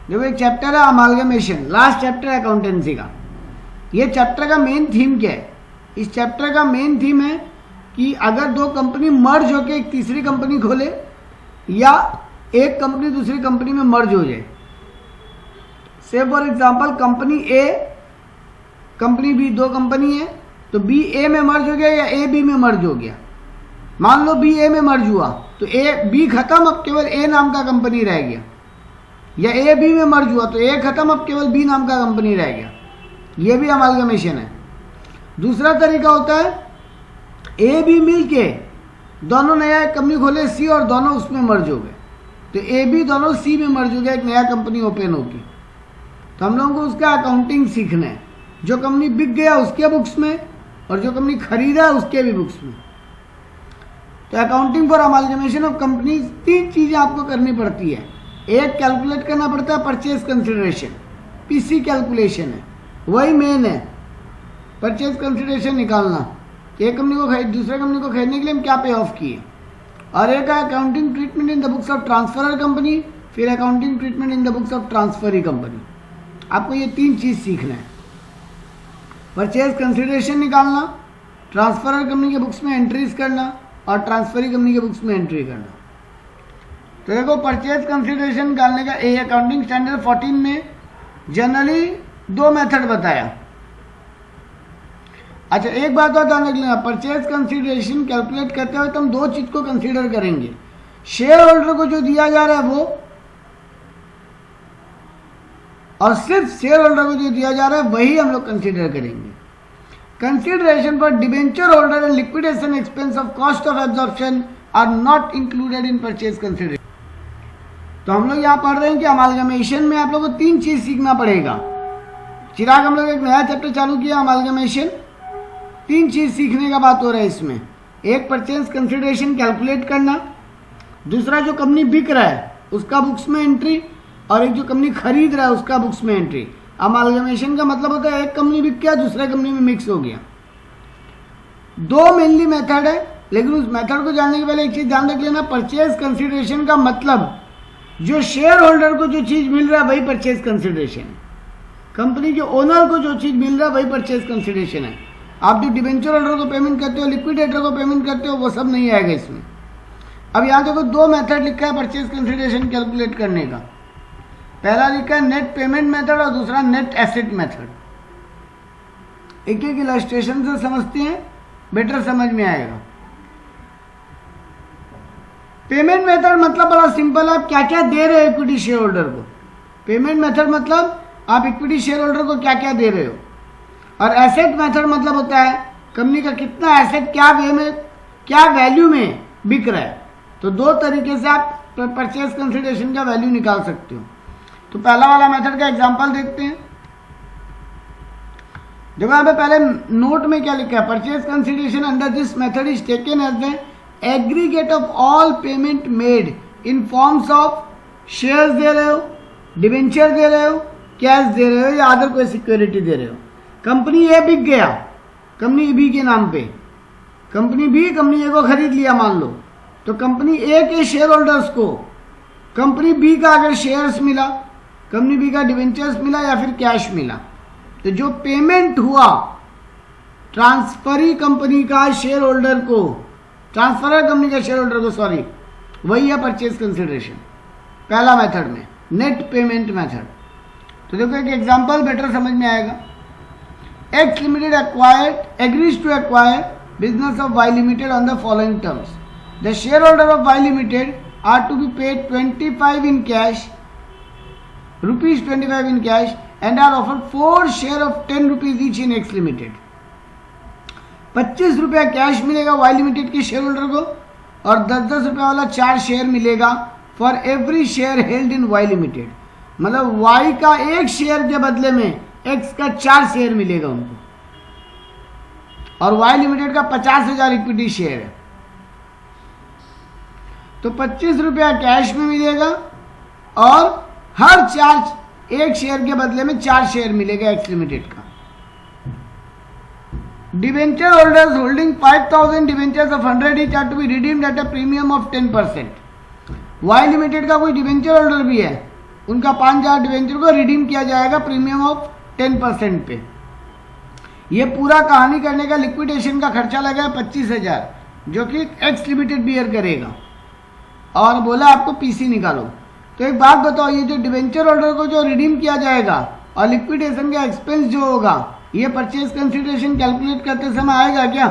देखो एक चैप्टर है अमालगमेशन, लास्ट चैप्टर है अकाउंटेंसी का। ये चैप्टर का मेन थीम क्या है? इस चैप्टर का मेन थीम है कि अगर दो कंपनी मर्ज होकर एक तीसरी कंपनी खोले या एक कंपनी दूसरी कंपनी में मर्ज हो जाए। Say for example company A company B, दो कंपनी है तो बी ए में मर्ज हो गया या ए बी में मर्ज हो गया। मान लो बी ए में मर्ज हुआ तो ए बी खत्म, अब केवल ए नाम का कंपनी रह गया, या ए बी में मर्ज हुआ तो ए खत्म, अब केवल बी नाम का कंपनी रह गया। ये भी अमालगमेशन है। दूसरा तरीका होता है ए बी मिल के दोनों नया एक कंपनी खोले सी और दोनों उसमें मर्ज हो गए, तो ए बी दोनों सी में मर्ज हो गया, एक नया कंपनी ओपन होगी। तो हम लोगों को उसका अकाउंटिंग सीखना है। जो कंपनी बिक गया उसके बुक्स में और जो कंपनी खरीदा है उसके भी बुक्स में। तो accounting for amalgamation of companies, तीन चीजें आपको करनी पड़ती है। एक कैलकुलेट करना पड़ता है परचेज कंसिडरेशन, पीसी कैलकुलेशन है, वही मेन है। परचेज कंसिडरेशन निकालना, एक कंपनी को दूसरे कंपनी को खरीदने के लिए हम क्या पे ऑफ किए। और एक है accounting treatment in the books of transferor company, फिर accounting treatment in the books of transferee company. आपको ये तीन चीज सीखना है। परचेज कंसिडरेशन निकालना, ट्रांसफरर कंपनी के बुक्स में एंट्रीज करना और ट्रांसफरी कंपनी के बुक्स में एंट्री करना। तो देखो परचेज कंसिडरेशन निकालने का ए अकाउंटिंग स्टैंडर्ड 14 में जनरली दो मेथड बताया। अच्छा एक बात और ध्यान रख लेना, परचेज कंसिडरेशन कैलकुलेट करते हुए हम दो चीज को कंसीडर करेंगे। शेयर होल्डर को जो दिया जा रहा है वो, और सिर्फ शेयर होल्डर को जो दिया जा रहा है वही हम लोग कंसीडर करेंगे। Consideration for debenture holder and liquidation expense of cost of absorption are not included in purchase consideration. तो हम लोग यहाँ पढ़ रहे हैं कि अमालगमेशन में आप लोगों को तीन चीज सीखना पड़ेगा। चिराग हम लोग एक नया चैप्टर चालू किया अमालगमेशन, तीन चीज सीखने का बात हो रहा है इसमें। एक परचेज कंसिडरेशन कैलकुलेट करना, दूसरा जो कंपनी बिक रहा है उसका बुक्स में एंट्री, और एक जो कंपनी खरीद रहा है उसका बुक्स में एंट्री। अमालगमेशन का मतलब होता है एक कंपनी बिक गया दूसरे कंपनी में मिक्स हो गया। दो मेनली मेथड है, लेकिन उस मेथड को जानने के पहले एक चीज ध्यान रख लेना, परचेज कंसिडरेशन का मतलब जो शेयर होल्डर को जो चीज मिल रहा है वही परचेज कंसिडरेशन है। कंपनी के ओनर को जो चीज मिल रहा है वही परचेज कंसिडरेशन है। आप जो डिबेंचर होल्डर को पेमेंट करते हो, लिक्विडेटर को पेमेंट करते हो, वो सब नहीं आएगा इसमें। अब यहाँ देखो दो मेथड लिखा है परचेज कंसिडरेशन कैलकुलेट करने का। पहला लिखा है नेट पेमेंट मेथड और दूसरा नेट एसेट मेथड। एक एक इलस्ट्रेशन से समझते हैं, बेटर समझ में आएगा। पेमेंट मेथड मतलब बड़ा सिंपल है, आप क्या क्या दे रहे हो इक्विटी शेयर होल्डर को। पेमेंट मेथड मतलब आप इक्विटी शेयर होल्डर को क्या क्या दे रहे हो। और एसेट मेथड मतलब होता है कंपनी का कितना एसेट क्या वे में, क्या वैल्यू में बिक रहा है। तो दो तरीके से आप परचेज कंसिडरेशन का वैल्यू निकाल सकते हो। तो पहला वाला मेथड का एग्जांपल देखते हैं। देखो यहाँ पे पहले नोट में क्या लिखा है, purchase consideration under this method is taken as the aggregate of all payment made in forms of shares दे रहे हो, डिबेंचर दे रहे हो, कैश दे रहे हो या अदर कोई सिक्योरिटी दे रहे हो। कंपनी ए बिक गया कंपनी बी के नाम पे, कंपनी बी कंपनी ए को खरीद लिया मान लो, तो कंपनी ए के शेयर होल्डर्स को कंपनी बी का अगर शेयर्स मिला, कंपनी बी का डिवेंचर्स मिला या फिर कैश मिला, तो जो पेमेंट हुआ ट्रांसफरी कंपनी का शेयर होल्डर को, ट्रांसफरर कंपनी का शेयर होल्डर को सॉरी, वही है परचेज कंसिडरेशन पहला मेथड में, नेट पेमेंट मेथड। तो देखो एक एग्जांपल बेटर समझ में आएगा। X Limited agrees to acquire business of Y Limited on the following terms. The shareholder of Y Limited are to be paid 25 in cash, rupees 25 in cash, and are offered 4 share of 10 rupees each in X Limited. 25 रुपया cash मिलेगा Y Limited के share holder को और 10-10 रुपया वाला 4 share मिलेगा for every share held in Y Limited। मतलब Y का एक शेयर के बदले में X का 4 शेयर मिलेगा उनको, और Y लिमिटेड का 50,000 इक्विटी शेयर है। तो 25 रुपया कैश में मिलेगा और हर 4 एक शेयर के बदले में 4 शेयर मिलेगा X लिमिटेड का। Debenture holders holding 5,000 debentures of 100 each are to be redeemed at a premium of 10%। Y limited का कोई डिवेंचर होल्डर भी है उनका 5,000 डिवेंचर को रिडीम किया जाएगा प्रीमियम ऑफ 10% पे। ये पूरा कहानी करने का लिक्विडेशन का खर्चा लगा है 25,000, जो कि एक्स लिमिटेड बियर करेगा, और बोला आपको पीसी निकालो। तो एक बात बताओ, ये जो डिवेंचर होल्डर को जो रिडीम किया जाएगा और लिक्विडेशन का एक्सपेंस जो होगा, ये परचेज कंसिडरेशन कैलकुलेट करते समय आएगा क्या?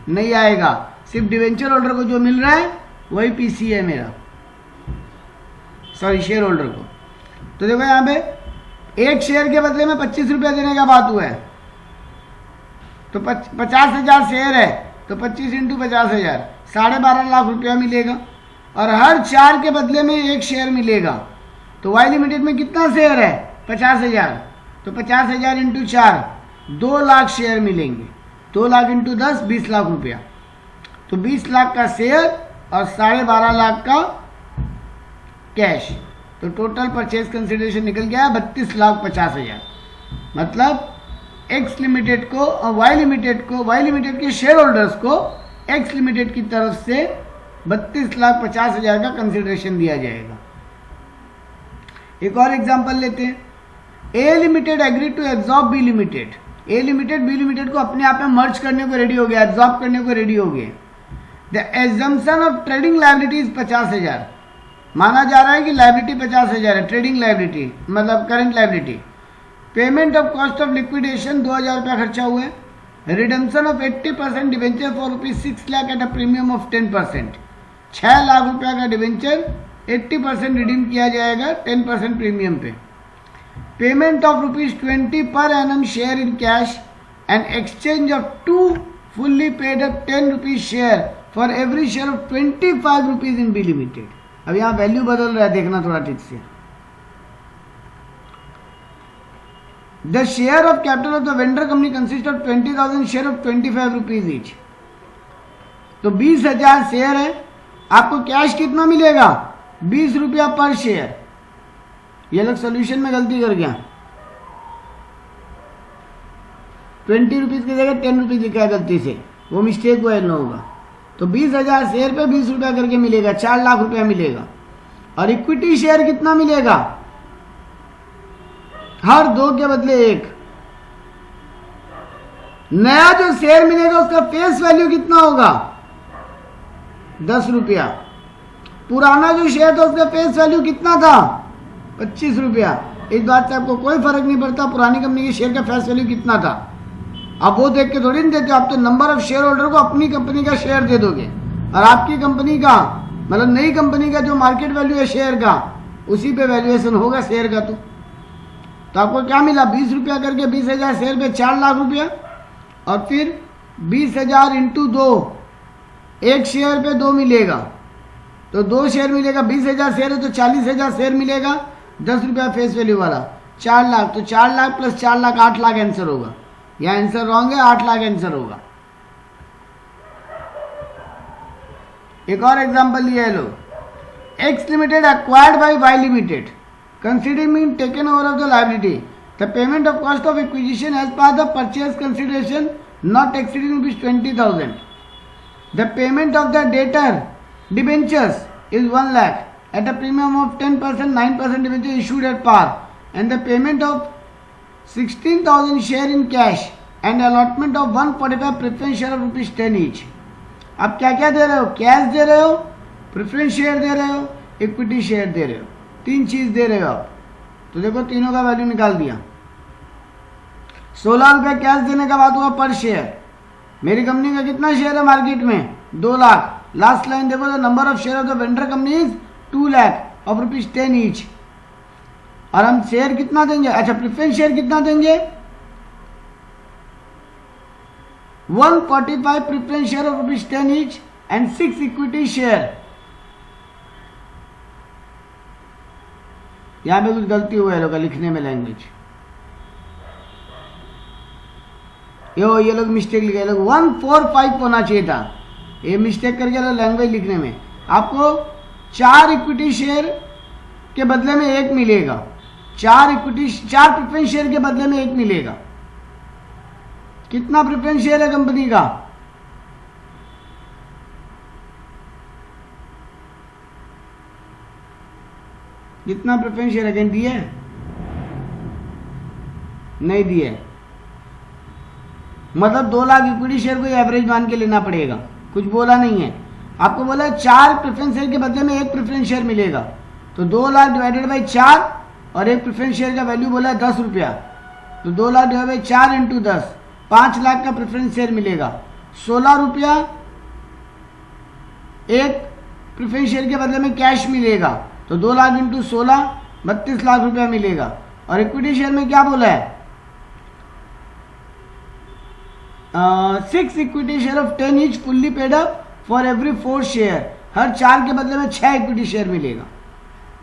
नहीं आएगा। सिर्फ डिवेंचर होल्डर को जो मिल रहा है वही पीसी है मेरा, सॉरी शेयर होल्डर को। तो देखो यहाँ पे एक शेयर के बदले में 25 रुपया देने का बात हुआ है, तो 50,000 शेयर है, तो 25 इंटू 50,000 12.5 लाख रुपया मिलेगा, और हर 4 के बदले में एक शेयर मिलेगा। तो वाई लिमिटेड में कितना शेयर है? 50,000, तो 50,000 इंटू 4 2 लाख शेयर मिलेंगे। 2 लाख इंटू 10 20 लाख रुपया, तो 20 लाख का शेयर और 12.5 लाख का कैश, तो टोटल परचेज कंसिडरेशन निकल गया 32,50,000। मतलब एक्स लिमिटेड को और वाई लिमिटेड के शेयर होल्डर्स को एक्स लिमिटेड की तरफ से 32,50,000 का कंसिडरेशन दिया जाएगा। एक और एग्जांपल लेते हैं। A limited agree to absorb B limited. A limited B limited को अपने आप में मर्ज करने को रेडी हो गया, एब्जॉर्ब करने को रेडी हो गए। The assumption of trading liabilities 50,000, माना जा रहा है कि लायबिलिटी 50,000 है, ट्रेडिंग लायबिलिटी मतलब current liability. Payment of cost of liquidation 2,000 रुपया खर्चा हुआ है। Redemption of 80% debenture for ₹6 lakh at a premium of 10%, 6 lakh रुपया का डिवेंचर 80% रिडीम किया जाएगा 10% प्रीमियम पे। Payment of ₹20 per annum share in cash and exchange of 2 fully paid up ₹10 share for every share of ₹25 in B limited. अब यहाँ value बदल रहा है, देखना थोड़ा ठीक से। The share of capital of the vendor company consist of 20,000 share of ₹25 each. तो 20,000 शेयर है, आपको कैश कितना मिलेगा? 20 रुपया पर शेयर। ये लोग सोल्यूशन में गलती कर गया, 20 रुपीज की जगह 10 रुपीज लिखा है गलती से, वो मिस्टेक हुआ इन लोगों का। तो 20,000 शेयर पे 20 रुपया करके मिलेगा, 4 लाख रुपया मिलेगा। और इक्विटी शेयर कितना मिलेगा? हर 2 के बदले 1। नया जो शेयर मिलेगा उसका फेस वैल्यू कितना होगा? 10 रुपया। पुराना जो शेयर था उसका फेस वैल्यू कितना था? 25 रुपया। इस बात से आपको कोई फर्क नहीं पड़ता पुरानी कंपनी के शेयर का फेस वैल्यू कितना था। आप वो देख के थोड़ी नहीं देते, आप तो नंबर ऑफ शेयर होल्डर को अपनी कंपनी का शेयर दे दोगे, और आपकी कंपनी का मतलब नई कंपनी का जो मार्केट वैल्यू है शेयर का, उसी पे वैल्यूएशन होगा शेयर का। तो आपको क्या मिला? 20 रुपया करके 20,000 शेयर पे 4 लाख रुपया, और फिर 20,000 इंटू 2, एक शेयर पे 2 मिलेगा, तो 2 शेयर मिलेगा। 20,000 शेयर है तो 40,000 शेयर मिलेगा, 10 रुपया फेस वैल्यू वाला, 4 लाख। तो 4 लाख प्लस 4 लाख 8 लाख आंसर होगा। यह आंसर रॉन्ग है, 8 लाख आंसर होगा। एक और एग्जांपल लिया है लोग। X limited acquired by Y limited considering taken over of the liability, the payment of cost of acquisition as per the purchase consideration not exceeding ₹20,000. The payment of the debtor debentures is 1 lakh at a premium of 10%, 9% debenture issued at par, and the payment of 16,000 share in cash and allotment of 145 preference share of ₹10 each. अब क्या क्या दे रहे हो? Cash दे रहे हो, preference share दे रहे हो, equity share दे रहे हो, 3 चीज दे रहे हो आप। तो देखो तीनों का वैल्यू निकाल दिया। 16 रुपये कैश देने का बात हुआ पर शेयर। मेरी कंपनी का कितना शेयर है मार्केट में? 2 लाख। लास्ट लाइन देखो, the number of share of the vendor company is 2 lakh of ₹10 each. और हम शेयर कितना देंगे? अच्छा, प्रेफरेंस शेयर कितना देंगे? 145 preference share of ₹10 each and 6 equity share. यहां पे कुछ गलती हुआ है लोग लिखने में, लैंग्वेज ये लोग मिस्टेक लिखे, लोग 145 होना चाहिए था, ये मिस्टेक करके लोग लैंग्वेज लिखने में। आपको 4 इक्विटी शेयर के बदले में 1 मिलेगा, 4 प्रेफरेंस शेयर के बदले में 1 मिलेगा। कितना प्रेफरेंस शेयर है कंपनी का? जितना प्रेफरेंस शेयर अगेन दिए नहीं दिए, मतलब 2 लाख इक्विटी शेयर को एवरेज मान के लेना पड़ेगा, कुछ बोला नहीं है। आपको बोला 4 प्रेफरेंस शेयर के बदले में 1 प्रेफरेंस शेयर मिलेगा, तो 2 लाख डिवाइडेड बाई 4 और 1 प्रेफरेंस शेयर का वैल्यू बोला है 10 रुपया, तो 2 lakh divide by 4 into 10 5 lakh का प्रेफरेंस शेयर मिलेगा। 16 रुपया एक प्रेफरेंस शेयर के बदले में कैश मिलेगा, तो 2 लाख इंटू 16 32 लाख रुपया मिलेगा। और इक्विटी शेयर में क्या बोला है 6 equity share of 10 each fully paid up for every 4 share, हर 4 के बदले में 6 इक्विटी शेयर मिलेगा,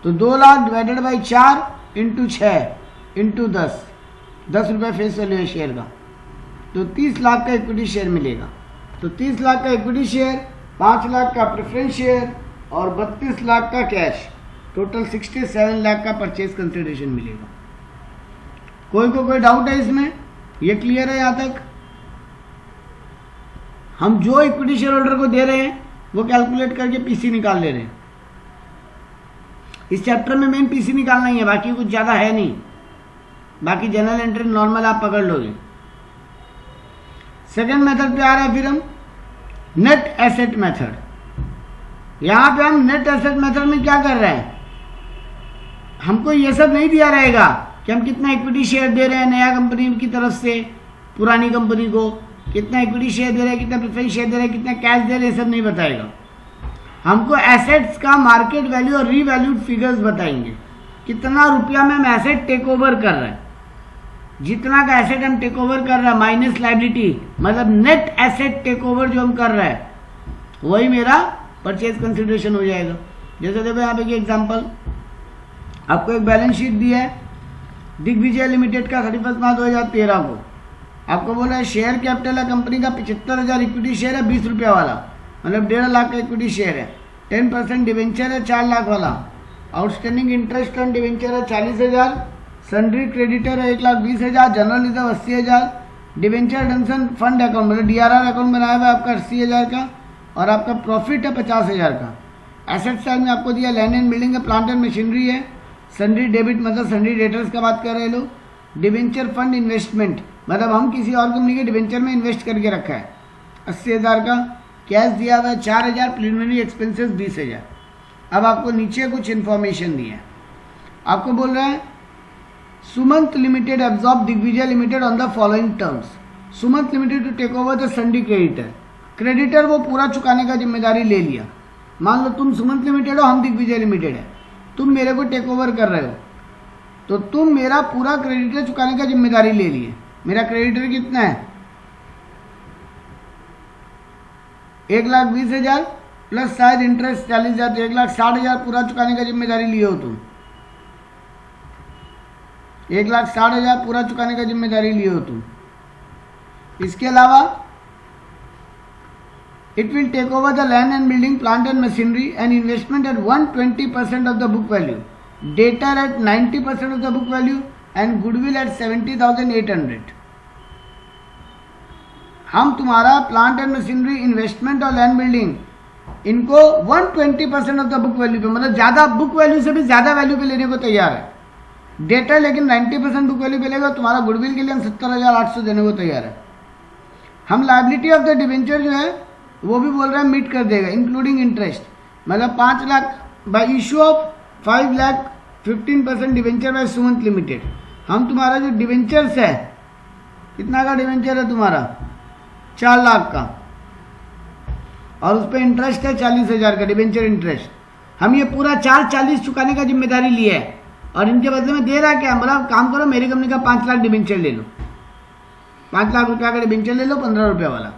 तो 2 lakh divided by 4 into 6 into 10 रुपये फेस वैल्यू है शेयर का, तो 30 लाख का इक्विटी शेयर मिलेगा। तो 30 लाख का इक्विटी शेयर, 5 लाख का प्रेफरेंस शेयर और 32 लाख का कैश, टोटल 67 लाख का परचेज कंसिडरेशन मिलेगा। कोई डाउट है इसमें? ये क्लियर है यहाँ तक? हम जो इक्विटी शेयर होल्डर को दे रहे हैं वो कैलकुलेट करके पीसी निकाल ले रहे हैं। इस चैप्टर में मेन पीसी निकालना ही है, बाकी कुछ ज़्यादा है नहीं, बाकी जनरल एंट्री नॉर्मल आप पकड़ लोगे। सेकेंड मेथड पे आ रहा है फिर हम नेट एसेट मेथड। यहां पे हम नेट एसेट मेथड में क्या कर रहे हैं, हमको ये सब नहीं दिया रहेगा कि हम कितना इक्विटी शेयर दे रहे हैं नया कंपनी की तरफ से पुरानी कंपनी को, कितना इक्विटी शेयर दे रहे हैं, कितना प्रेफरेंस शेयर दे रहे हैं, कितना कैश दे रहे हैं, सब नहीं बताएगा। हमको एसेट्स का मार्केट वैल्यू और रीवैल्यूड फिगर्स बताएंगे, कितना रुपया में हम एसेट टेक ओवर कर रहे हैं, जितना का एसेट हम टेक ओवर कर रहे हैं माइनस लायबिलिटी, मतलब नेट एसेट टेक ओवर जो हम कर रहे हैं वही मेरा परचेज कंसिडरेशन हो जाएगा। जैसे देखो यहाँ पे एक एग्जांपल, आपको एक बैलेंस शीट दिया है दिग्विजय लिमिटेड का 31 मार्च 2013 को। आपको बोला है शेयर कैपिटल है कंपनी का 75,000 इक्विटी शेयर है 20 रुपया वाला, मतलब 1.5 लाख का इक्विटी शेयर है। 10% डिवेंचर है 4 लाख वाला, आउटस्टैंडिंग इंटरेस्ट ऑन डिवेंचर है 40,000, सन्ड्री क्रेडिटर है 1,20,000, general reserve 80,000, debenture redemption fund account मतलब DRR अकाउंट बनाया हुआ है आपका 80,000 का, और आपका प्रॉफिट है 50,000 का। एसेट साइड में आपको दिया लैंड एंड बिल्डिंग है, प्लांट एंड मशीनरी है, सन्ड्री डेबिट मतलब सन्ड्री डेटर्स का बात कर रहे हैं लोग, डिवेंचर फंड इन्वेस्टमेंट मतलब हम किसी और कंपनी के डिवेंचर में इन्वेस्ट करके रखा है 80,000 का, कैश दिया हुआ है 4,000, प्रिलिमिनरी एक्सपेंसेस 20,000। अब आपको नीचे कुछ इन्फॉर्मेशन दी है, आपको बोल रहे हैं Sumant limited absorb Digvijay limited on the following terms. Sumant limited to take over the sundry creditor, creditor वो पूरा चुकाने का जिम्मेदारी ले लिया। मान लो तुम सुमंत लिमिटेड हो, हम दिग्विजय लिमिटेड है, तुम मेरे को टेक ओवर कर रहे हो, तो तुम मेरा पूरा क्रेडिटर चुकाने का जिम्मेदारी ले लिए। मेरा क्रेडिटर कितना है 1,20,000 प्लस शायद इंटरेस्ट 40,000, तो 1,60,000 पूरा चुकाने का जिम्मेदारी लिए हो तुम, 1,60,000 पूरा चुकाने का जिम्मेदारी लिए हो तुम। इसके अलावा it will take over the land and building plant and machinery and investment at 120% of the book value, debtor at 90% of the book value and goodwill at 70,800। हम तुम्हारा प्लांट एंड मशीनरी इन्वेस्टमेंट और land building इनको 120% of the book value पे मतलब ज्यादा book value से भी ज्यादा वैल्यू पे लेने को तैयार है। डेटर लेकिन 90% बुक वैल्यू पे लेगा। तुम्हारा गुडविल के लिए हम 70,800 देने को तैयार है। हम लायबिलिटी ऑफ द डिवेंचर जो है वो भी बोल रहे हैं मीट कर देगा इंक्लूडिंग इंटरेस्ट, मतलब 5 lakh by issue of 5 lakh 15% debenture by Sumant limited. हम तुम्हारा जो डिवेंचर्स है कितना का डिवेंचर है तुम्हारा 4 लाख का, और उस पर इंटरेस्ट है 40,000 का डिवेंचर इंटरेस्ट। हम ये पूरा 440 चुकाने का जिम्मेदारी लिए है, और इनके बदले में दे रहा है क्या, मतलब काम करो मेरी कंपनी का 5 लाख डिवेंचर ले लो, 5 लाख रुपया का डिवेंचर ले लो 15 रुपया वाला।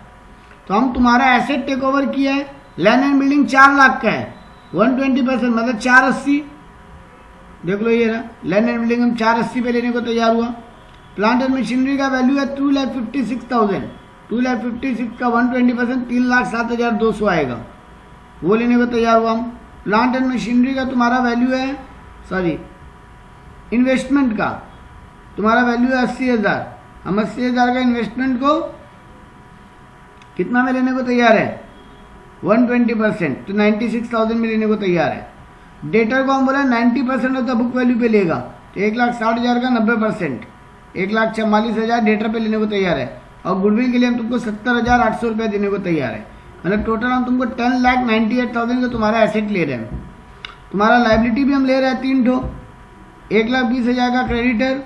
तो हम तुम्हारा एसेट टेक ओवर किया है, लैंड एंड बिल्डिंग 4 लाख का है, 120% मतलब 480, देख लो ये रहा लैंड एंड बिल्डिंग हम 480 पे लेने को तैयार हुआ। प्लांट एंड मशीनरी का वैल्यू है 2,56,000, 2,56,000 का 120% 3,07,200 आएगा, वो लेने को तैयार हुआ हम। प्लांट एंड मशीनरी का तुम्हारा वैल्यू है इन्वेस्टमेंट का तुम्हारा वैल्यू है 80,000, हम 80,000 का इन्वेस्टमेंट को कितना में लेने को तैयार है 120%, तो 96,000 में लेने को तैयार है। डेटर को हम बोले 90% ऑफ द बुक वैल्यू पे लेगा, तो 1,60,000 का 90%, 1,44,000 डेटर पे लेने को तैयार है, और गुडविल के लिए हम तुमको 70,800 रुपये देने को तैयार है। मतलब टोटल हम तुमको 10,98,000 का तुम्हारा एसेट ले रहे हैं। तुम्हारा लाइबिलिटी भी हम ले रहे हैं 3 ठो, 1,20,000 का क्रेडिटर,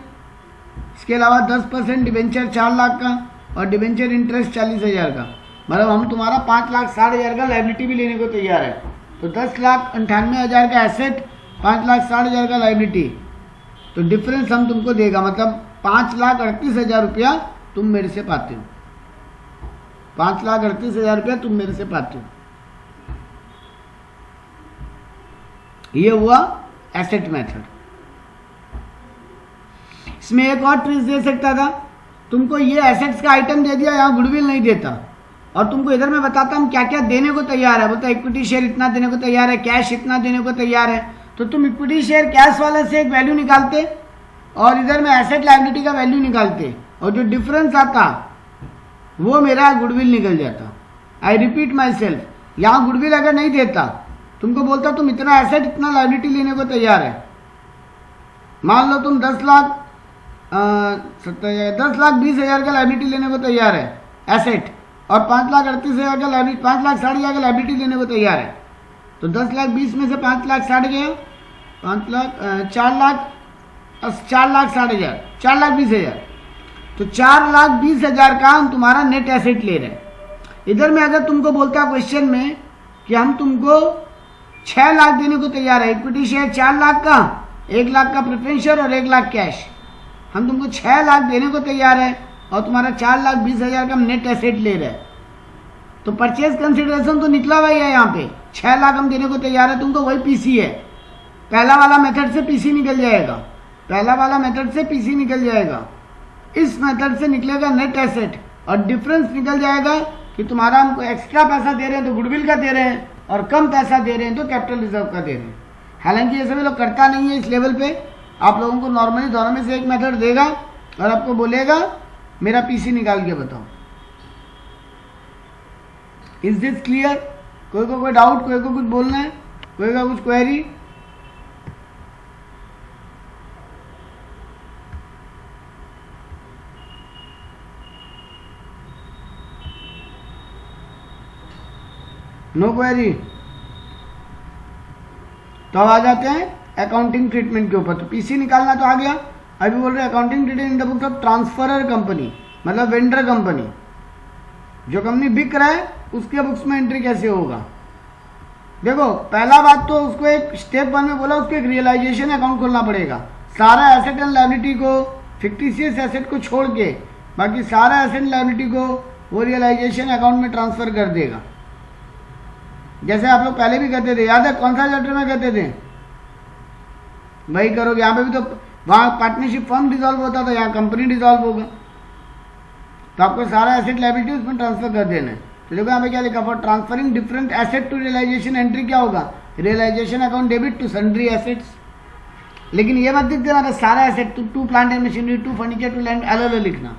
इसके अलावा 10% डिबेंचर 4 लाख का, और डिबेंचर इंटरेस्ट 40,000 का। मतलब हम तुम्हारा 5,60,000 का लाइबिलिटी भी लेने को तैयार है। तो 10,98,000 का एसेट, 5,60,000 का लाइबिलिटी, तो डिफरेंस हम तुमको देगा, मतलब 5,38,000 रुपया तुम मेरे से पाते हो, 5,38,000 रुपया तुम मेरे से पाते हो। ये हुआ एसेट मेथड। इसमें एक और ट्रिक दे सकता था, तुमको ये एसेट्स का आइटम दे दिया, यहाँ गुडविल नहीं देता, और तुमको इधर मैं बताता हूँ क्या क्या देने को तैयार है। बोलता इक्विटी शेयर इतना देने को तैयार है, कैश इतना देने को तैयार है, तो तुम इक्विटी शेयर कैश वाले से एक वैल्यू निकालते और इधर में एसेट लायबिलिटी का वैल्यू निकालते, और जो डिफरेंस आता वो मेरा गुडविल निकल जाता। आई रिपीट माई सेल्फ, यहाँ गुडविल अगर नहीं देता, तुमको बोलता तुम इतना एसेट इतना लायबिलिटी लेने को तैयार है, मान लो तुम 10,20,000 का लायबिलिटी लेने को तैयार है एसेट, और 5,38,000 का लायबिलिटी, 5,60,000 का लायबिलिटी लेने को तैयार है, तो 10,20,000 में से 5,60,000 गया, 4,60,000, 4,20,000, तो 4,20,000 का हम तुम्हारा नेट एसेट ले रहे हैं। इधर में अगर तुमको बोलता है क्वेश्चन में कि हम तुमको 6 लाख देने को तैयार है, इक्विटी शेयर 4 लाख का, 1 लाख का प्रेफरेंस शेयर और 1 लाख कैश, हम तुमको 6 लाख देने को तैयार है, और तुम्हारा 4,20,000 का हम नेट एसेट ले रहे हैं, तो परचेज कंसिडरेशन तो निकला हुआ है यहाँ पे, 6 लाख हम देने को तैयार है, तुमको वही पीसी है। पहला वाला मेथड से पीसी निकल जाएगा, पहला वाला मेथड से पीसी निकल जाएगा, इस मेथड से निकलेगा नेट एसेट, और डिफरेंस निकल जाएगा कि तुम्हारा हमको एक्स्ट्रा पैसा दे रहे हैं तो गुडविल का दे रहे हैं, और कम पैसा दे रहे हैं तो कैपिटल रिजर्व का दे रहे हैं। हालांकि ये सभी लोग करता नहीं है इस लेवल पे, आप लोगों को नॉर्मली दोनों में से एक मेथड देगा और आपको बोलेगा मेरा पीसी निकाल के बताओ। Is this clear? कोई को कोई डाउट, कोई को कुछ बोलना है, कोई का कुछ क्वेरी? No query? तो अब आ जाते हैं अकाउंटिंग ट्रीटमेंट के ऊपर। तो पीसी निकालना तो आ गया, अभी बोल रहे हैं accounting treatment in the books of transferor company, मतलब वेंडर कंपनी, जो कंपनी बिक रहा है उसके बुक्स में एंट्री कैसे होगा। देखो पहला बात तो उसको एक स्टेप 1 में बोला, उसको एक रियलाइजेशन अकाउंट खोलना पड़ेगा। सारा एसेट एंड लायबिलिटी को, फिक्टिशियस एसेट को छोड़ के बाकी सारा एसेट एंड लायबिलिटी को वो रियलाइजेशन अकाउंट में ट्रांसफर कर देगा, जैसे आप लोग पहले भी करते थे। याद है कौन सा चैप्टर में करते थे? वही करोगे। यहाँ पे भी तो वहाँ पार्टनरशिप फर्म डिसॉल्व होता था, यहाँ कंपनी डिसॉल्व होगा, तो आपको सारा एसेट लायबिलिटी उसमें ट्रांसफर कर देना है। तो देखो यहाँ पे क्या लिखा, for transferring different asset to realisation entry क्या होगा, realisation account debit to sundry assets. लेकिन ये मत लिख देना सारा asset, to plant and machinery, to furniture, to land, अलग अलग लिखना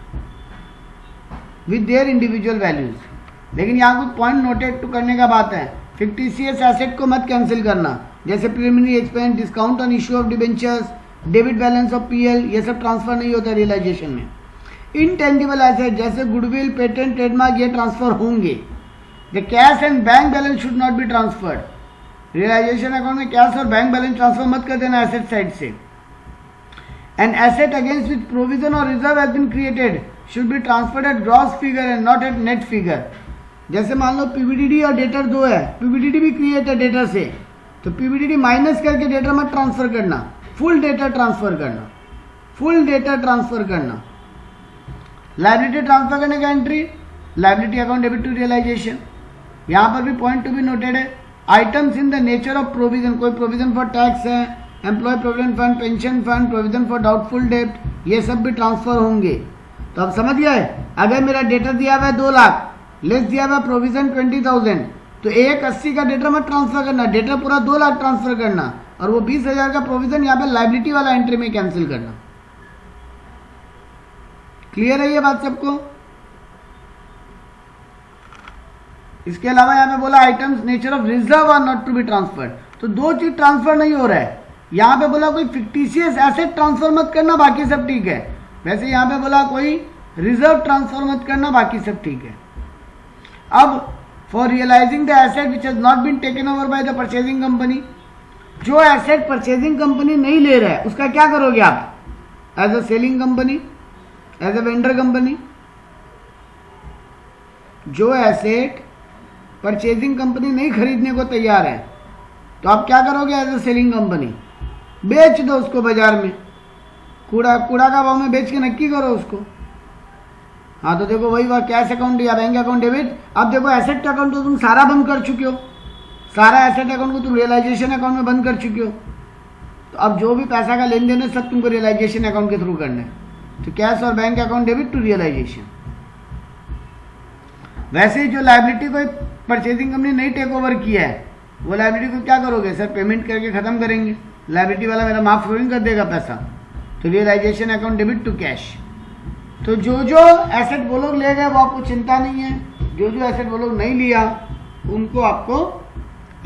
विद देयर इंडिविजुअल वैल्यूज। लेकिन यहाँ कुछ पॉइंट नोटेड टू करने का बात है, फिक्टिशियस एसेट को मत कैंसिल करना, जैसे preliminary expense, discount on issue of debentures, debit balance of PL, ये सब ट्रांसफर नहीं होता रियलाइजेशन में। इनटेंजिबल एसेट जैसे गुडविल, पेटेंट, ट्रेडमार्क, ये ट्रांसफर होंगे। The cash and bank balance should not be transferred. Realisation account में कैश और बैंक बैलेंस ट्रांसफर मत कर देना एसेट साइड से। An asset against which provision और reserve has been created should be transferred at gross figure and not at net figure. जैसे मान लो पीवीडीडी और डेटर 2 है, पीवीडीडी भी क्रिएट है डेटर से, तो पीवीडीडी माइनस करके डेटर मत ट्रांसफर करना, फुल डेटा ट्रांसफर करना, फुल डेटा ट्रांसफर करना। लायबिलिटी ट्रांसफर करने का entry, liability account debit to realisation. यहाँ पर भी पॉइंट टू बी नोटेड है, items in the nature of provision, कोई प्रोविजन फॉर टैक्स है, employ provident fund, pension fund, provision for doubtful डेब्ट, ये सब भी ट्रांसफर होंगे। तो अब समझ गए, अगर मेरा डेटर दिया हुआ है 2 लाख, लेस दिया हुआ प्रोविजन 20,000, तो 1,80 का डेटर मत ट्रांसफर करना, डेटर पूरा 2 लाख ट्रांसफर करना, और वो 20,000 का प्रोविजन यहाँ पे लायबिलिटी वाला एंट्री में कैंसिल करना। क्लियर है ये बात सबको? इसके अलावा यहाँ पे बोला items nature of reserve are not to be transferred. तो दो चीज ट्रांसफर नहीं हो रहा है। यहाँ पे बोला कोई फिक्टिशियस एसेट ट्रांसफर मत करना, बाकी सब ठीक है। वैसे यहाँ पे बोला कोई रिजर्व ट्रांसफर मत करना, बाकी सब ठीक है। अब for realising the asset which has not been taken over by the purchasing company, जो एसेट परचेजिंग कंपनी नहीं ले रहा है उसका क्या करोगे आप? As a selling company, as a vendor company. जो एसेट परचेजिंग कंपनी नहीं खरीदने को तैयार है तो आप क्या करोगे? एज अ सेलिंग कंपनी बेच दो उसको बाजार में, कूड़ा का भाव में बेच के नक्की करो उसको। हाँ, तो देखो वही बात, कैश अकाउंट या बैंक अकाउंट डेबिट। अब देखो एसेट अकाउंट तो तुम सारा बंद कर चुके हो, सारा एसेट अकाउंट को तुम रियलाइजेशन अकाउंट में बंद कर चुके हो। तो अब जो भी पैसा का लेन देन है सब तुमको रियलाइजेशन अकाउंट के थ्रू करना है। तो कैश और bank account debit to realisation. वैसे ही जो लायबिलिटी को परचेजिंग कंपनी नहीं टेक ओवर किया है वो लायबिलिटी को क्या करोगे? सर पेमेंट करके खत्म करेंगे, लायबिलिटी वाला मेरा माफ थोड़ी कर देगा पैसा। तो realisation account debit to cash. तो जो एसेट वो लोग ले गए वो आपको चिंता नहीं है, जो एसेट वो लोग नहीं लिया उनको आपको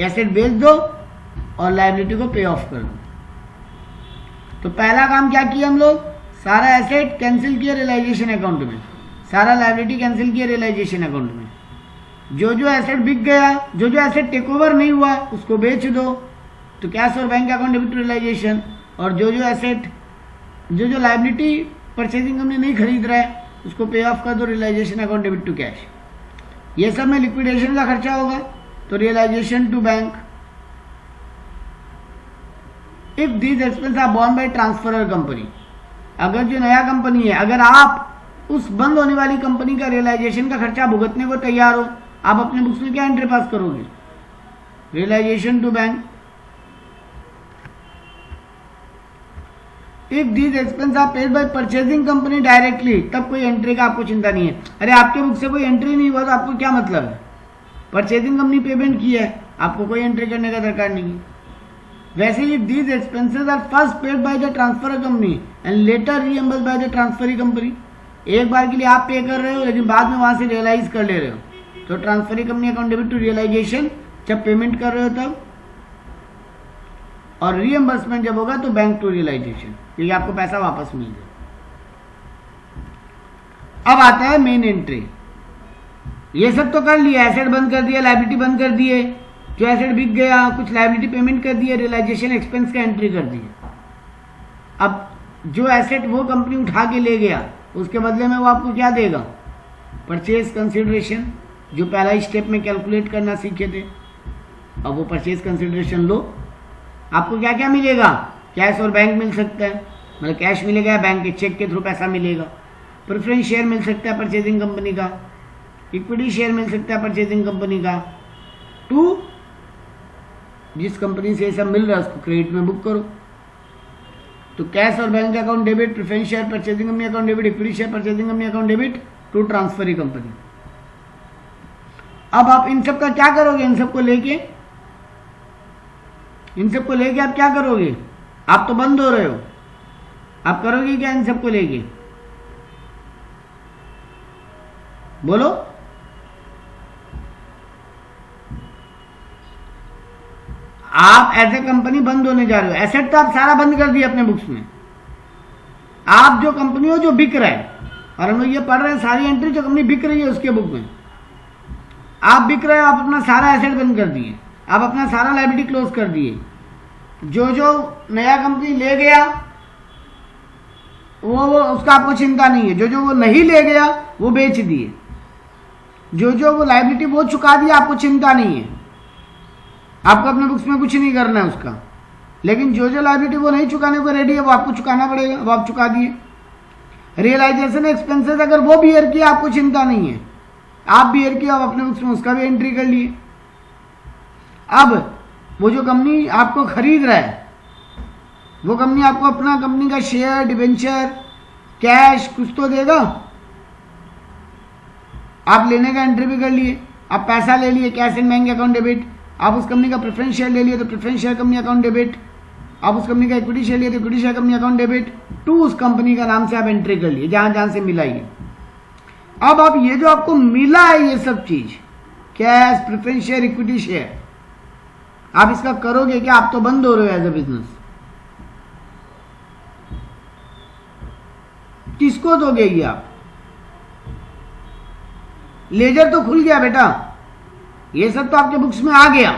एसेट बेच दो और लायबिलिटी को पे ऑफ कर दो। तो पहला काम क्या किया हम लोग? सारा एसेट कैंसिल किया रियलाइजेशन अकाउंट में, सारा लायबिलिटी कैंसिल किया रियलाइजेशन अकाउंट में। जो एसेट बिक गया, जो एसेट टेक ओवर नहीं हुआ उसको बेच दो, तो कैश और bank account debit to realisation. और जो एसेट जो लायबिलिटी परचेजिंग कंपनी नहीं खरीद रहा है उसको पे ऑफ कर दो, realisation account debit to cash. ये सब में लिक्विडेशन का खर्चा होगा तो realisation to bank. If these expense are borne by transferor company, अगर जो नया कंपनी है, अगर आप उस बंद होने वाली कंपनी का रियलाइजेशन का खर्चा भुगतने को तैयार हो, आप अपने बुक्स में क्या एंट्री पास करोगे? Realisation to bank. If these expense are paid by purchasing company directly, तब कोई एंट्री का आपको चिंता नहीं है। अरे आपके बुक से कोई एंट्री नहीं हुआ तो आपको क्या मतलब है? परचेजिंग कंपनी पेमेंट की है, आपको कोई एंट्री करने का दरकार नहीं है। वैसे ही these expenses are first paid by the transfer company and later reimbursed by the transferee company. एक बार के लिए आप पे कर रहे हो लेकिन बाद में वहां से रियलाइज कर ले रहे हो, तो transferee company account debit to realisation जब पेमेंट कर रहे हो तब, और रीएम्बर्समेंट जब होगा तो बैंक टू रियलाइजेशन, क्योंकि आपको पैसा वापस मिल जाए। अब आता है मेन एंट्री। ये सब तो कर लिया, एसेट बंद कर दिया, लायबिलिटी बंद कर दिए, जो एसेट बिक गया, कुछ लायबिलिटी पेमेंट कर दिए, रियलाइजेशन एक्सपेंस का एंट्री कर दिया। अब जो एसेट वो कंपनी उठा के ले गया उसके बदले में वो आपको क्या देगा? परचेज कंसिडरेशन, जो पहला स्टेप में कैलकुलेट करना सीखे थे। अब वो परचेज कंसिडरेशन लो, आपको क्या क्या मिलेगा? कैश और बैंक मिल सकता है, मतलब कैश मिलेगा, बैंक के चेक के थ्रू पैसा मिलेगा। प्रेफरेंस शेयर मिल सकता है परचेजिंग कंपनी का, इक्विटी शेयर मिल सकता है परचेजिंग कंपनी का। टू, जिस कंपनी से ये सब मिल रहा है उसको क्रेडिट में बुक करो। तो कैश और bank account debit, preference share purchasing company account debit, equity share purchasing company account debit to transferee company. अब आप इन सब का क्या करोगे? इन सबको लेके आप क्या करोगे? आप तो बंद हो रहे हो, आप करोगे क्या इन सबको लेके? बोलो। आप एज ए कंपनी बंद होने जा रहे हो, एसेट तो आप सारा बंद कर दिए अपने बुक्स में। आप जो कंपनी हो जो बिक रहा है, और हम लोग ये पढ़ रहे हैं सारी एंट्री जो कंपनी बिक रही है उसके बुक में, आप बिक रहे हो, आप अपना सारा एसेट बंद कर दिए, आप अपना सारा लायबिलिटी क्लोज कर दिए। जो नया कंपनी ले गया वो उसका आपको चिंता नहीं है, जो वो नहीं ले गया वो बेच दिए, जो वो लायबिलिटी वो चुका दिया आपको चिंता नहीं है, आपको अपने बुक्स में कुछ नहीं करना है उसका। लेकिन जो लायबिलिटी वो नहीं चुकाने को रेडी है वो आपको चुकाना पड़ेगा, वो आप चुका दिए। रियलाइजेशन एक्सपेंसेस अगर वो बियर किया आपको चिंता नहीं है, आप बियर किया, आप अपने बुक्स में उसका भी एंट्री कर लिए। अब वो जो कंपनी आपको खरीद रहा है वो कंपनी आपको अपना कंपनी का शेयर, डिबेंचर, कैश कुछ तो देगा। आप लेने का एंट्री भी कर लिए, आप पैसा ले लिए, cash and bank account debit. आप उस कंपनी का प्रेफरेंस शेयर ले लिए तो preference share company account debit. आप उस कंपनी का इक्विटी शेयर लिए तो equity share company account debit to उस कंपनी का नाम से आप एंट्री कर लिए, जहां जहां से मिला ये। अब आप ये जो आपको मिला है ये सब चीज, cash, preference share, equity share, आप इसका करोगे क्या? आप तो बंद हो रहे हो एज अ बिजनेस। किसको दोगे ये आप? लेजर तो खुल गया बेटा, ये सब तो आपके बुक्स में आ गया,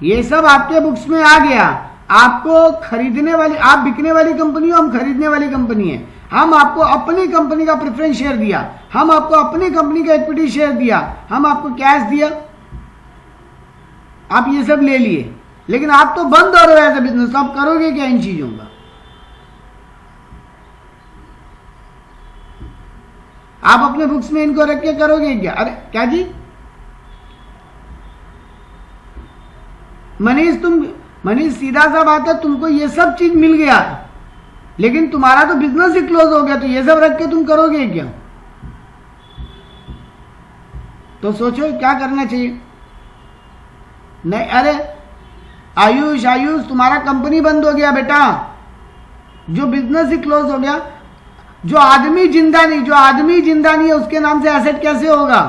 ये सब आपके बुक्स में आ गया। आपको खरीदने वाली, आप बिकने वाली कंपनी हो, हम खरीदने वाली कंपनी है। हम आपको अपनी कंपनी का प्रेफरेंस शेयर दिया, हम आपको अपनी कंपनी का इक्विटी शेयर दिया, हम आपको कैश दिया, आप ये सब ले लिए, लेकिन आप तो बंद हो रहे हो एज ए बिजनेस। आप करोगे क्या इन चीजों का? आप अपने बुक्स में इनको रख के करोगे क्या? अरे क्या जी मनीष सीधा सा बात है, तुमको ये सब चीज मिल गया, लेकिन तुम्हारा तो बिजनेस ही क्लोज हो गया, तो ये सब रख के तुम करोगे क्या? तो सोचो क्या करना चाहिए। नहीं, अरे आयुष तुम्हारा कंपनी बंद हो गया बेटा, जो बिजनेस ही क्लोज हो गया। जो आदमी जिंदा नहीं है उसके नाम से एसेट कैसे होगा?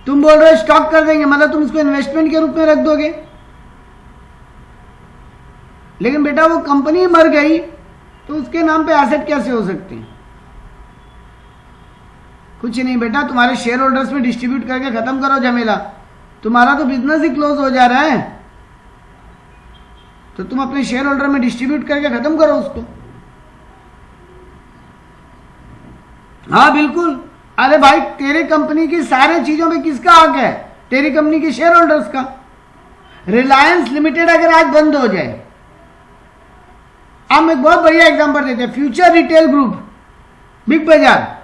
तुम बोल रहे हो स्टॉक कर देंगे, मतलब तुम इसको इन्वेस्टमेंट के रूप में रख दोगे, लेकिन बेटा वो कंपनी मर गई तो उसके नाम पे एसेट कैसे हो सकते हैं? कुछ नहीं बेटा, तुम्हारे शेयर होल्डर्स में डिस्ट्रीब्यूट करके खत्म करो झमेला। तुम्हारा तो बिजनेस ही क्लोज हो जा रहा है, तो तुम अपने शेयर होल्डर में डिस्ट्रीब्यूट करके खत्म करो उसको। हाँ बिल्कुल। अरे भाई, तेरी कंपनी की सारे चीजों में किसका हक है? तेरी कंपनी के शेयर होल्डर्स का। रिलायंस लिमिटेड अगर आज बंद हो जाए, हम एक बहुत बढ़िया एग्जांपल देते हैं, फ्यूचर रिटेल ग्रुप, बिग बाजार,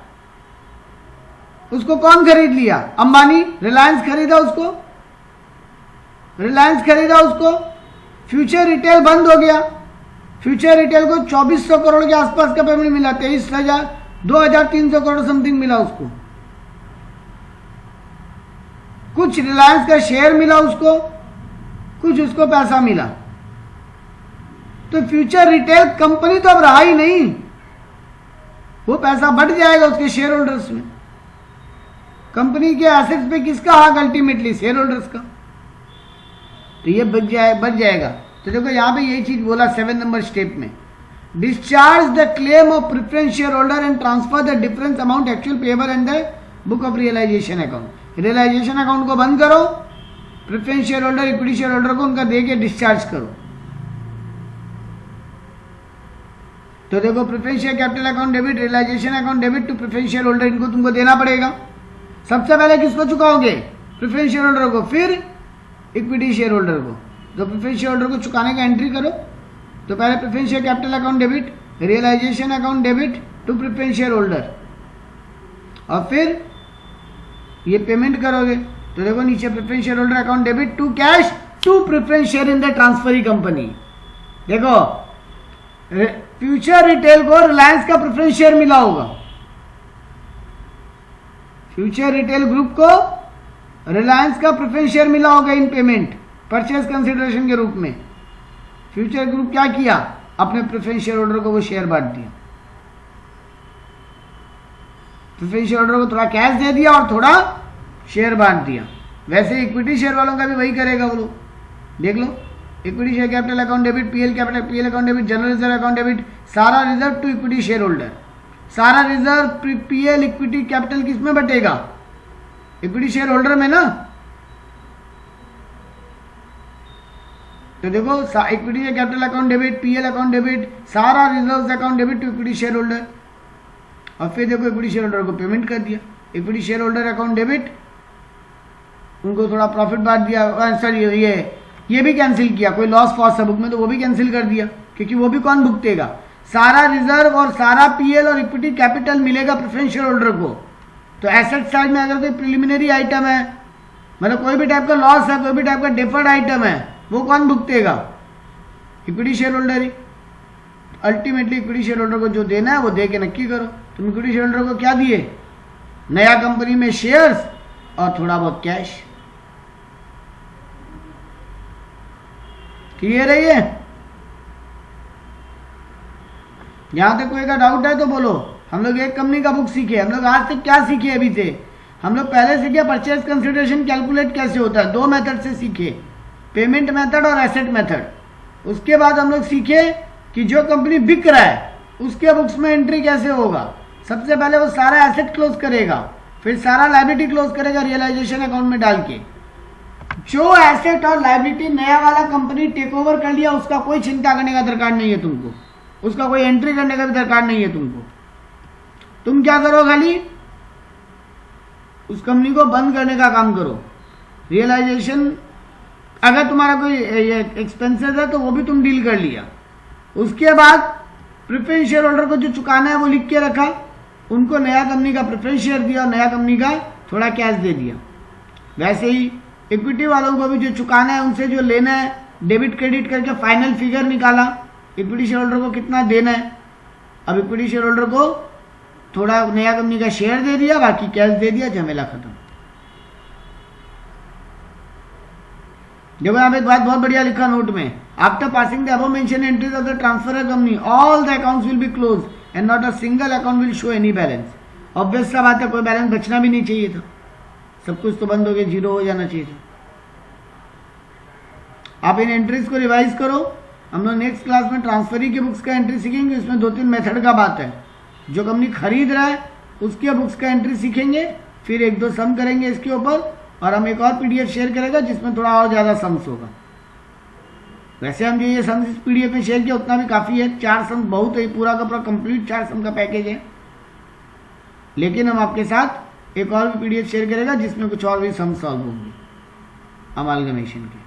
उसको कौन खरीद लिया? अंबानी। रिलायंस खरीदा उसको, फ्यूचर रिटेल बंद हो गया। फ्यूचर रिटेल को 2400 करोड़ के आसपास का पेमेंट मिला, 23,300 करोड़ समथिंग मिला उसको। कुछ रिलायंस का शेयर मिला उसको, कुछ उसको पैसा मिला। तो फ्यूचर रिटेल कंपनी तो अब रहा ही नहीं, वो पैसा बढ़ जाएगा उसके शेयर होल्डर्स में। कंपनी के एसेट्स पे किसका हक? अल्टीमेटली शेयर होल्डर्स का। तो ये बच जाएगा। तो देखो यहाँ पे यही चीज बोला 7 नंबर स्टेप में, discharge the claim of preference share holder and transfer the difference amount actual payable and the book of realisation account. Realisation account को बंद करो, preference share holder, equity share holder को उनका दे के डिस्चार्ज करो। तो देखो, preference share capital account debit, realisation account debit to preference share holder, इनको तुमको देना पड़ेगा। सबसे पहले किसको चुकाओगे? प्रेफरेंस शेयर होल्डर को, फिर इक्विटी शेयर होल्डर को। तो प्रेफरेंस शेयर होल्डर को चुकाने का एंट्री करो। तो पहले preference share capital account debit, realisation account debit to preference share holder, और फिर ये पेमेंट करोगे। तो देखो नीचे, preference share holder account debit to cash to preference share in the transferee company. देखो, फ्यूचर रिटेल को रिलायंस का प्रेफरेंस शेयर मिला होगा, फ्यूचर रिटेल ग्रुप को रिलायंस का प्रेफरेंस शेयर मिला होगा इन पेमेंट, परचेज कंसिडरेशन के रूप में। फ्यूचर ग्रुप क्या किया? अपने प्रेफरेंस शेयर होल्डर को वो शेयर बांट दिया। प्रेफरेंस शेयर होल्डर को थोड़ा कैश दे दिया और थोड़ा शेयर बांट दिया। वैसे इक्विटी शेयर वालों का भी वही करेगा वो लोग। देख लो, equity share capital account debit, PL account debit, general reserve account debit, सारा reserve to equity share holder. सारा रिजर्व पीएल इक्विटी कैपिटल किस में बटेगा? इक्विटी शेयर होल्डर में ना। तो देखो, equity share capital account debit, PL account debit, सारा reserve account debit to equity share holder. और फिर देखो, इक्विटी शेयर होल्डर को पेमेंट कर दिया। Equity share holder account debit, उनको थोड़ा प्रॉफिट बांट दिया। सॉरी, ये भी कैंसिल किया, कोई लॉस फॉस बुक में तो वो भी कैंसिल कर दिया, क्योंकि वो भी कौन भुगतेगा? सारा रिजर्व और सारा पीएल और इक्विटी कैपिटल मिलेगा प्रेफरेंस शेयर होल्डर को। तो एसेट साइड में अगर कोई प्रिलिमिनरी आइटम है, मतलब कोई भी टाइप का लॉस है, कोई भी टाइप का डिफर्ड आइटम है, वो कौन भुगतेगा? इक्विटी शेयर होल्डर ही। अल्टीमेटली इक्विटी शेयर होल्डर को जो देना है वो दे के नक्की करो। तुम इक्विटी शेयर होल्डर को क्या दिए? नया कंपनी में शेयर्स और थोड़ा बहुत कैश। क्लियर है ये? यहां तक कोई का डाउट है तो बोलो। हम लोग एक कंपनी का बुक सीखे, हम लोग आज तक क्या सीखे अभी से? हम लोग पहले सीखे परचेज कंसिडरेशन कैलकुलेट कैसे होता है, 2 मेथड से सीखे, पेमेंट मेथड और एसेट मेथड। उसके बाद हम लोग सीखे कि जो कंपनी बिक रहा है उसके बुक्स में एंट्री कैसे होगा। सबसे पहले वो सारा एसेट क्लोज करेगा, फिर सारा लायबिलिटी क्लोज करेगा रियलाइजेशन अकाउंट में डाल के। जो एसेट और लायबिलिटी नया वाला कंपनी टेक ओवर कर लिया उसका कोई चिंता करने का दरकार नहीं है तुमको, उसका कोई एंट्री करने का भी दरकार नहीं है तुमको। तुम क्या करो, खाली उस कंपनी को बंद करने का काम करो। रियलाइजेशन अगर तुम्हारा कोई एक्सपेंसेस है तो वो भी तुम डील कर लिया। उसके बाद प्रेफरेंस शेयर होल्डर को जो चुकाना है वो लिख के रखा, उनको नया कंपनी का प्रेफरेंस शेयर दिया और नया कंपनी का थोड़ा कैश दे दिया। वैसे ही इक्विटी वालों को भी जो चुकाना है उनसे जो लेना है डेबिट क्रेडिट करके फाइनल फिगर निकाला, इक्विटी शेयर होल्डर को कितना देना है। अब इक्विटी शेयर होल्डर को थोड़ा नया कंपनी का शेयर दे दिया, बाकी कैश दे दिया, झमेला खत्म। देखो यहाँ पे एक बात बहुत बढ़िया लिखा नोट में, after passing the above mention entries of the transfer company all the accounts will be close and not a single account will show any balance. Obvious सा बात है, कोई बैलेंस बचना भी नहीं चाहिए था, सब कुछ तो बंद हो गया, जीरो हो जाना चाहिए था। आप इन एंट्रीज को रिवाइज करो। हम लोग नेक्स्ट क्लास में ट्रांसफरी के बुक्स का एंट्री सीखेंगे। इसमें 2-3 मेथड का बात है। जो कंपनी खरीद रहा है उसके बुक्स का एंट्री सीखेंगे, फिर 1-2 सम करेंगे इसके ऊपर, और हम एक और पीडीएफ शेयर करेगा जिसमें थोड़ा और ज़्यादा सम्स होगा। वैसे हम जो ये सम्स इस पीडीएफ में शेयर किया उतना भी काफ़ी है, 4 सम बहुत है, पूरा का पूरा कंप्लीट 4 सम का पैकेज है। लेकिन हम आपके साथ एक और भी पीडीएफ शेयर करेगा जिसमें कुछ और भी सम सॉल्व होंगे अमालगमेशन के।